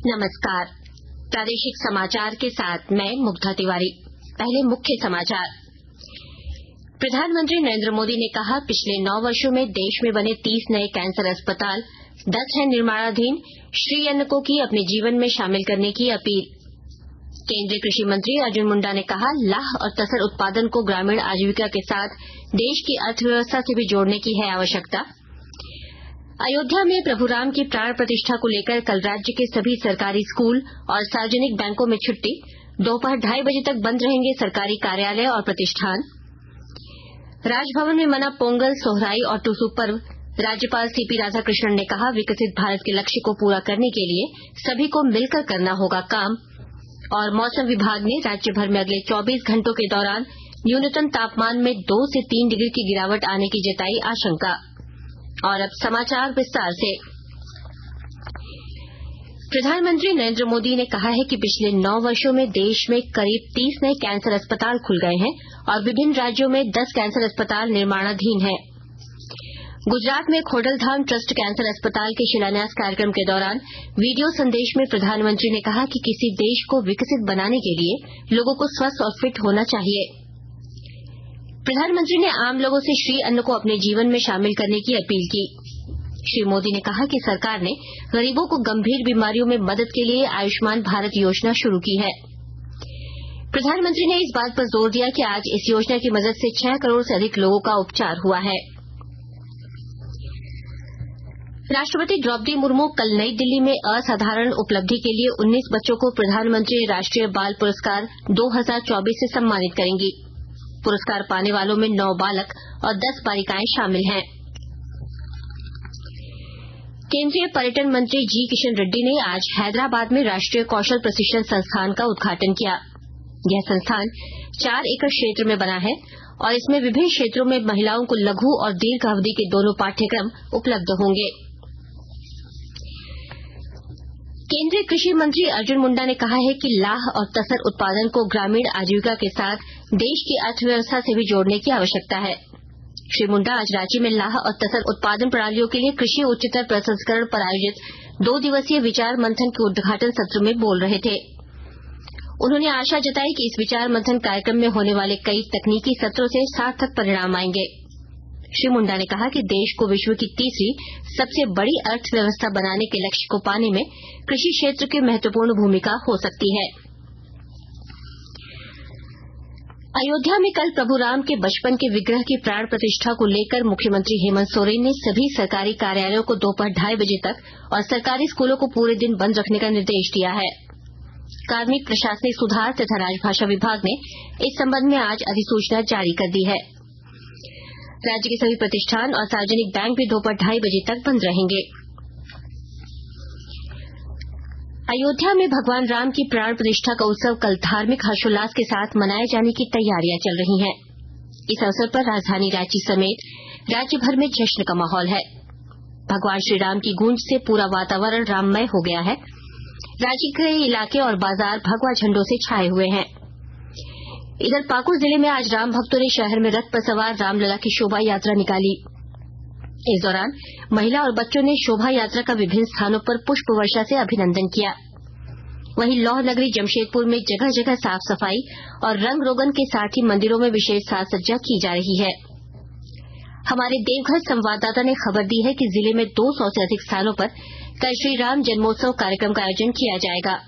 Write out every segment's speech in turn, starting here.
नमस्कार। प्रादेशिक समाचार के साथ मैं मुग्धा तिवारी। पहले मुख्य समाचार। प्रधानमंत्री नरेंद्र मोदी ने कहा, पिछले 9 वर्षों में देश में बने 30 नए कैंसर अस्पताल, 10 हैं निर्माणाधीन। श्री अन्न को की अपने जीवन में शामिल करने की अपील। केंद्रीय कृषि मंत्री अर्जुन मुंडा ने कहा, लाह और तसर उत्पादन को ग्रामीण आजीविका के साथ देश की अर्थव्यवस्था से भी जोड़ने की है आवश्यकता। अयोध्या में प्रभु राम की प्राण प्रतिष्ठा को लेकर कल राज्य के सभी सरकारी स्कूल और सार्वजनिक बैंकों में छुट्टी। दोपहर 2:30 बजे तक बंद रहेंगे सरकारी कार्यालय और प्रतिष्ठान। राजभवन में मना पोंगल, सोहराई और टुसू पर्व। राज्यपाल सीपी राधाकृष्णन ने कहा, विकसित भारत के लक्ष्य को पूरा करने के लिए सभी को मिलकर करना होगा काम। और मौसम विभाग ने राज्य भर में अगले 24 घंटों के दौरान न्यूनतम तापमान में 2 से 3 डिग्री की गिरावट आने की जताई आशंका। और अब समाचार विस्तार से। प्रधानमंत्री नरेंद्र मोदी ने कहा है कि पिछले 9 वर्षों में देश में करीब 30 नए कैंसर अस्पताल खुल गए हैं और विभिन्न राज्यों में 10 कैंसर अस्पताल निर्माणाधीन हैं। गुजरात में खोडलधाम ट्रस्ट कैंसर अस्पताल के शिलान्यास कार्यक्रम के दौरान वीडियो संदेश में प्रधानमंत्री ने कहा कि किसी देश को विकसित बनाने के लिए लोगों को स्वस्थ और फिट होना चाहिए। प्रधानमंत्री ने आम लोगों से श्री अन्न को अपने जीवन में शामिल करने की अपील की। श्री मोदी ने कहा कि सरकार ने गरीबों को गंभीर बीमारियों में मदद के लिए आयुष्मान भारत योजना शुरू की है। प्रधानमंत्री ने इस बात पर जोर दिया कि आज इस योजना की मदद से 6 करोड़ से अधिक लोगों का उपचार हुआ है। राष्ट्रपति द्रौपदी मुर्मू कल नई दिल्ली में असाधारण उपलब्धि के लिए 19 बच्चों को प्रधानमंत्री राष्ट्रीय बाल पुरस्कार 2024 से सम्मानित करेंगी। पुरस्कार पाने वालों में 9 बालक और 10 बालिकाएं शामिल हैं। केंद्रीय पर्यटन मंत्री जी किशन रेड्डी ने आज हैदराबाद में राष्ट्रीय कौशल प्रशिक्षण संस्थान का उद्घाटन किया। यह संस्थान 4 एकड़ क्षेत्र में बना है और इसमें विभिन्न क्षेत्रों में महिलाओं को लघु और दीर्घ अवधि के दोनों पाठ्यक्रम उपलब्ध होंगे। केंद्रीय कृषि मंत्री अर्जुन मुंडा ने कहा है कि लाह और तसर उत्पादन को ग्रामीण आजीविका के साथ देश की अर्थव्यवस्था से भी जोड़ने की आवश्यकता है। श्री मुंडा आज रांची में लाह और तसर उत्पादन प्रणालियों के लिए कृषि उच्चतर प्रसंस्करण पर आयोजित 2 दिवसीय विचार मंथन के उद्घाटन सत्र में बोल रहे थे। उन्होंने आशा जताई कि इस विचार मंथन कार्यक्रम में होने वाले कई तकनीकी सत्रों से सार्थक परिणाम आएंगे। श्री मुंडा ने कहा कि देश को विश्व की तीसरी सबसे बड़ी अर्थव्यवस्था बनाने के लक्ष्य को पाने में कृषि क्षेत्र की महत्वपूर्ण भूमिका हो सकती है। अयोध्या में कल प्रभु राम के बचपन के विग्रह की प्राण प्रतिष्ठा को लेकर मुख्यमंत्री हेमंत सोरेन ने सभी सरकारी कार्यालयों को दोपहर 2:30 बजे तक और सरकारी स्कूलों को पूरे दिन बंद रखने का निर्देश दिया है। कार्मिक प्रशासनिक सुधार तथा राजभाषा विभाग ने इस संबंध में आज अधिसूचना जारी कर दी है। राज्य के सभी प्रतिष्ठान और सार्वजनिक बैंक भी दोपहर 2:30 बजे तक बंद रहेंगे। अयोध्या में भगवान राम की प्राण प्रतिष्ठा का उत्सव कल धार्मिक हर्षोल्लास के साथ मनाए जाने की तैयारियां चल रही हैं। इस अवसर पर राजधानी रांची समेत राज्य भर में जश्न का माहौल है। भगवान श्री राम की गूंज से पूरा वातावरण राममय हो गया है। रांची के इलाके और बाजार भगवा झंडों से छाए हुए हैं। इधर पाकुड़ जिले में आज राम भक्तों ने शहर में रथ पर सवार रामलला की शोभा यात्रा निकाली। इस दौरान महिला और बच्चों ने शोभा यात्रा का विभिन्न स्थानों पर पुष्प वर्षा से अभिनंदन किया। वहीं लौह नगरी जमशेदपुर में जगह जगह साफ सफाई और रंग रोगन के साथ ही मंदिरों में विशेष साज सज्जा की जा रही है। हमारे देवघर संवाददाता ने खबर दी है कि जिले में 200 से अधिक स्थानों पर कल श्री राम जन्मोत्सव कार्यक्रम का आयोजन किया जाएगा।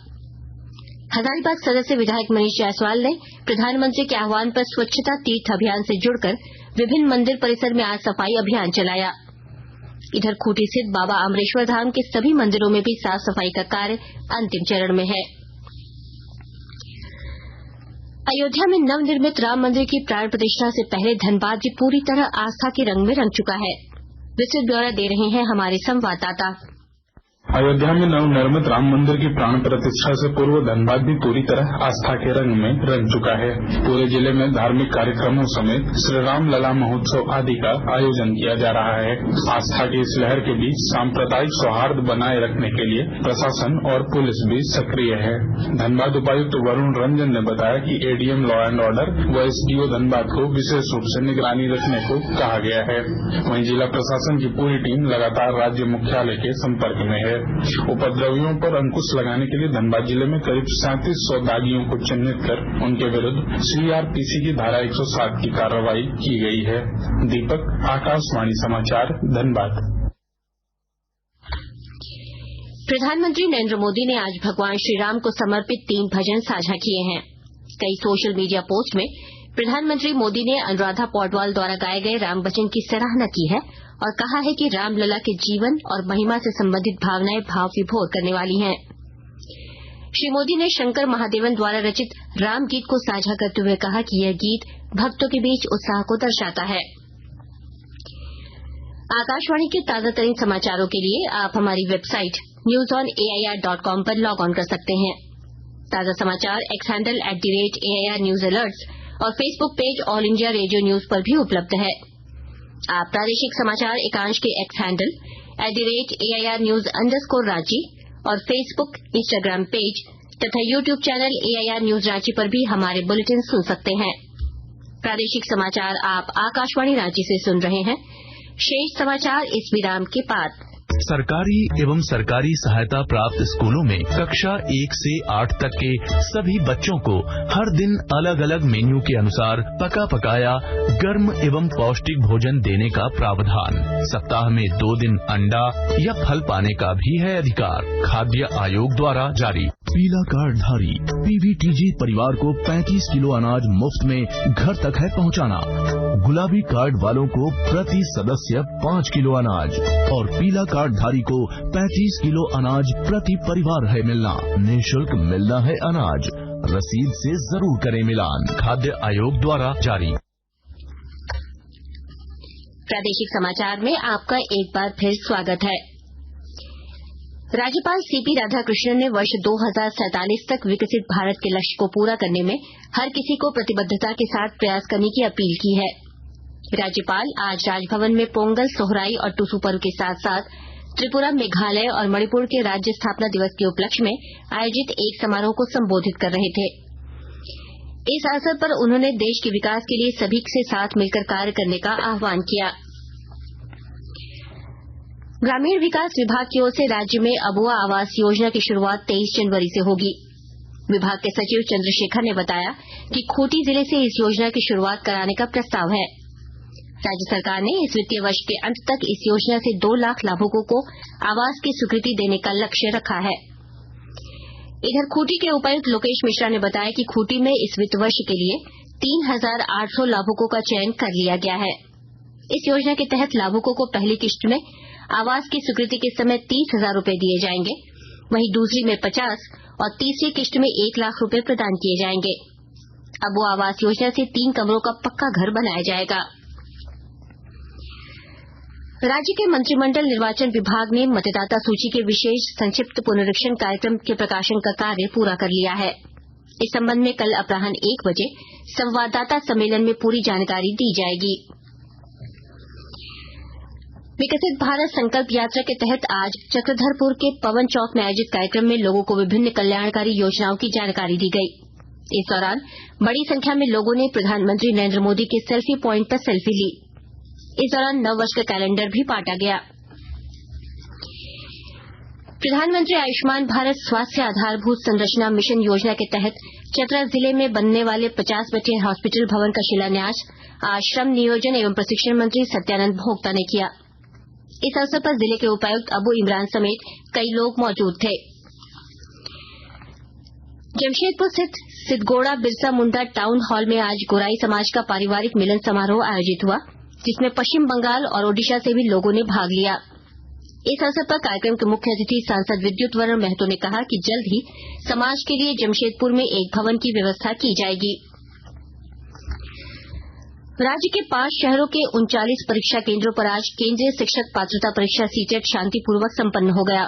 हजारीबाग सदस्य विधायक मनीष जायसवाल ने प्रधानमंत्री के आह्वान पर स्वच्छता तीर्थ अभियान से जुड़कर विभिन्न मंदिर परिसर में आज सफाई अभियान चलाया। इधर खूंटी स्थित बाबा अमरेश्वर धाम के सभी मंदिरों में भी साफ सफाई का कार्य अंतिम चरण में है। अयोध्या में नवनिर्मित राम मंदिर की प्राण प्रतिष्ठा से पहले धनबाद भी पूरी तरह आस्था के रंग में रंग चुका है। विस्तृत ब्यौरा दे रहे हैं हमारे संवाददाता। अयोध्या में नवनिर्मित राम मंदिर की प्राण प्रतिष्ठा से पूर्व धनबाद भी पूरी तरह आस्था के रंग में रंग चुका है। पूरे जिले में धार्मिक कार्यक्रमों समेत श्री राम लला महोत्सव आदि का आयोजन किया जा रहा है। आस्था की इस लहर के बीच सांप्रदायिक सौहार्द बनाए रखने के लिए प्रशासन और पुलिस भी सक्रिय है। धनबाद उपायुक्त वरुण रंजन ने बताया कि एडीएम लॉ एंड ऑर्डर व एसडीओ धनबाद को विशेष रूप से निगरानी रखने को कहा गया है। वहीं जिला प्रशासन की पूरी टीम लगातार राज्य मुख्यालय के संपर्क में है। है। उपद्रवियों पर अंकुश लगाने के लिए धनबाद जिले में करीब 3700 दागियों को चिन्हित कर उनके विरुद्ध CRPC की धारा 107 की कार्रवाई की गई है। दीपक, आकाशवाणी समाचार, धनबाद। प्रधानमंत्री नरेंद्र मोदी ने आज भगवान श्री राम को समर्पित 3 भजन साझा किए हैं। कई सोशल मीडिया पोस्ट में प्रधानमंत्री मोदी ने अनुराधा पौडवाल द्वारा गाए गए राम भजन की सराहना की है और कहा है कि रामलला के जीवन और महिमा से संबंधित भावनाएं भाव विभोर करने वाली हैं। श्री मोदी ने शंकर महादेवन द्वारा रचित राम गीत को साझा करते हुए कहा कि यह गीत भक्तों के बीच उत्साह को दर्शाता है। आकाशवाणी के ताजातरीन समाचारों के लिए आप हमारी वेबसाइट newsonair.com पर लॉग ऑन कर सकते हैं। ताजा समाचार X handle @AIR news alerts और Facebook page All India Radio news पर भी उपलब्ध है। आप प्रादेशिक समाचार एकांश के एक्स हैंडल @AIR न्यूज _रांची और फेसबुक, इंस्टाग्राम पेज तथा YouTube channel AIR news Ranchi पर भी हमारे बुलेटिन सुन सकते हैं। प्रादेशिक समाचार आप आकाशवाणी रांची से सुन रहे हैं। शेष समाचार इस विराम के बाद। सरकारी एवं सरकारी सहायता प्राप्त स्कूलों में कक्षा 1 से 8 तक के सभी बच्चों को हर दिन अलग अलग मेन्यू के अनुसार पका पकाया गर्म एवं पौष्टिक भोजन देने का प्रावधान। सप्ताह में 2 दिन अंडा या फल पाने का भी है अधिकार। खाद्य आयोग द्वारा जारी। पीला कार्ड धारी PVTG परिवार को 35 किलो अनाज मुफ्त में घर तक है पहुंचाना। गुलाबी कार्ड वालों को प्रति सदस्य 5 किलो अनाज और पीला कार्ड धारी को 35 किलो अनाज प्रति परिवार है मिलना। निःशुल्क मिलना है अनाज। रसीद से जरूर करें मिलान। खाद्य आयोग द्वारा जारी। प्रादेशिक समाचार में आपका एक बार फिर स्वागत है। राज्यपाल CP राधाकृष्णन ने वर्ष 2047 तक विकसित भारत के लक्ष्य को पूरा करने में हर किसी को प्रतिबद्धता के साथ प्रयास करने की अपील की है। राज्यपाल आज राजभवन में पोंगल, सोहराई और टुसू पर्व के साथ साथ त्रिपुरा, मेघालय और मणिपुर के राज्य स्थापना दिवस के उपलक्ष्य में आयोजित एक समारोह को संबोधित कर रहे थे। इस अवसर पर उन्होंने देश के विकास के लिए सभी से साथ मिलकर कार्य करने का आह्वान किया। ग्रामीण विकास विभाग की ओर से राज्य में अबुआ आवास योजना की शुरूआत 23 जनवरी से होगी। विभाग के सचिव चंद्रशेखर ने बताया कि खूंटी जिले से इस योजना की शुरूआत कराने का प्रस्ताव है। राज्य सरकार ने इस वित्तीय वर्ष के अंत तक इस योजना से 2 लाख लाभुकों को आवास की स्वीकृति देने का लक्ष्य रखा है। इधर खूंटी के उपायुक्त लोकेश मिश्रा ने बताया कि खूंटी में इस वित्त वर्ष के लिए 3800 लाभुकों का चयन कर लिया गया है। इस योजना के तहत लाभुकों को पहली किश्त में आवास की स्वीकृति के समय 30,000 रूपये दिए जाएंगे, वहीं दूसरी में 50 और तीसरी किश्त में 1 लाख रूपये प्रदान किए जाएंगे। अब वो आवास योजना से 3 कमरों का पक्का घर बनाया जाएगा। राज्य के मंत्रिमंडल निर्वाचन विभाग ने मतदाता सूची के विशेष संक्षिप्त पुनरीक्षण कार्यक्रम के प्रकाशन का कार्य पूरा कर लिया है। इस संबंध में कल अपराह्न 1 बजे संवाददाता सम्मेलन में पूरी जानकारी दी जाएगी। विकसित भारत संकल्प यात्रा के तहत आज चक्रधरपुर के पवन चौक में आयोजित कार्यक्रम में लोगों को विभिन्न कल्याणकारी योजनाओं की जानकारी दी गई। इस दौरान बड़ी संख्या में लोगों ने प्रधानमंत्री नरेंद्र मोदी के सेल्फी प्वाइंट पर सेल्फी ली। इस दौरान नववर्ष का कैलेंडर भी बांटा गया। प्रधानमंत्री आयुष्मान भारत स्वास्थ्य आधारभूत संरचना मिशन योजना के तहत चतरा जिले में बनने वाले 50 बेड हॉस्पिटल भवन का शिलान्यास आज श्रम नियोजन एवं प्रशिक्षण मंत्री सत्यानंद भोक्ता ने किया। इस अवसर पर जिले के उपायुक्त अबू इमरान समेत कई लोग मौजूद थे। जमशेदपुर स्थित सिद्धगोड़ा बिरसा मुंडा टाउन हॉल में आज गोराई समाज का पारिवारिक मिलन समारोह आयोजित हुआ, जिसमें पश्चिम बंगाल और ओडिशा से भी लोगों ने भाग लिया। इस अवसर पर कार्यक्रम के मुख्य अतिथि सांसद विद्युत वरण महतो ने कहा कि जल्द ही समाज के लिए जमशेदपुर में एक भवन की व्यवस्था की जाएगी। राज्य के 5 शहरों के 39 परीक्षा केंद्रों पर आज केंद्रीय शिक्षक पात्रता परीक्षा सीटेट शांतिपूर्वक संपन्न हो गया।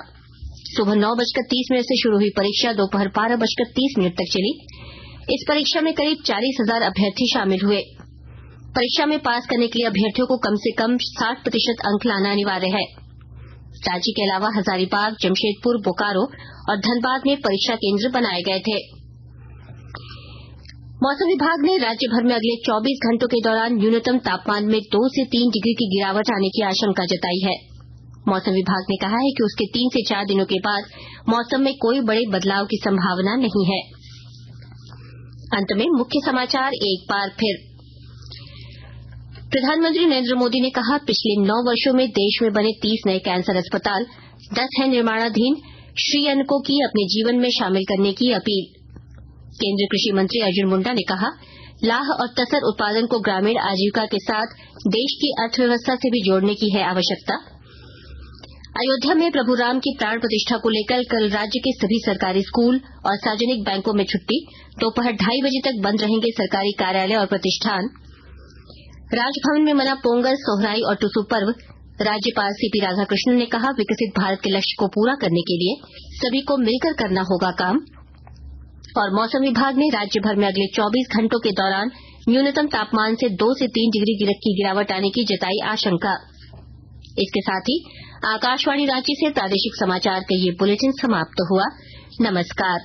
सुबह 9:30 से शुरू हुई परीक्षा दोपहर 12:30 तक चली। इस परीक्षा में करीब 40,000 अभ्यर्थी शामिल हुए। परीक्षा में पास करने के लिए अभ्यर्थियों को कम से कम 60% अंक लाना अनिवार्य है। रांची के अलावा हजारीबाग, जमशेदपुर, बोकारो और धनबाद में परीक्षा केंद्र बनाए गए थे। मौसम विभाग ने राज्य भर में अगले 24 घंटों के दौरान न्यूनतम तापमान में 2 से 3 डिग्री की गिरावट आने की आशंका जताई है। मौसम विभाग ने कहा है कि उसके 3 से 4 दिनों के बाद मौसम में कोई बड़े बदलाव की संभावना नहीं है। अंत में मुख्य समाचार एक बार फिर। प्रधानमंत्री नरेंद्र मोदी ने कहा, पिछले 9 वर्षों में देश में बने 30 नए कैंसर अस्पताल, 10 हैं निर्माणाधीन। श्री अन्न को की अपने जीवन में शामिल करने की अपील। केंद्रीय कृषि मंत्री अर्जुन मुंडा ने कहा, लाह और तसर उत्पादन को ग्रामीण आजीविका के साथ देश की अर्थव्यवस्था से भी जोड़ने की है आवश्यकता। अयोध्या में प्रभु राम की प्राण प्रतिष्ठा को लेकर कल राज्य के सभी सरकारी स्कूल और सार्वजनिक बैंकों में छुट्टी। दोपहर 2:30 बजे तक बंद रहेंगे सरकारी कार्यालय और प्रतिष्ठान। राजभवन में मना पोंगल, सोहराई और टुसू पर्व। राज्यपाल सीपी राधाकृष्णन ने कहा, विकसित भारत के लक्ष्य को पूरा करने के लिए सभी को मिलकर करना होगा काम। और मौसम विभाग ने राज्य भर में अगले 24 घंटों के दौरान न्यूनतम तापमान से 2 से 3 डिग्री की गिरावट आने की जताई आशंका। इसके साथ ही आकाशवाणी रांची से प्रादेशिक समाचार का ये बुलेटिन समाप्त हुआ। नमस्कार।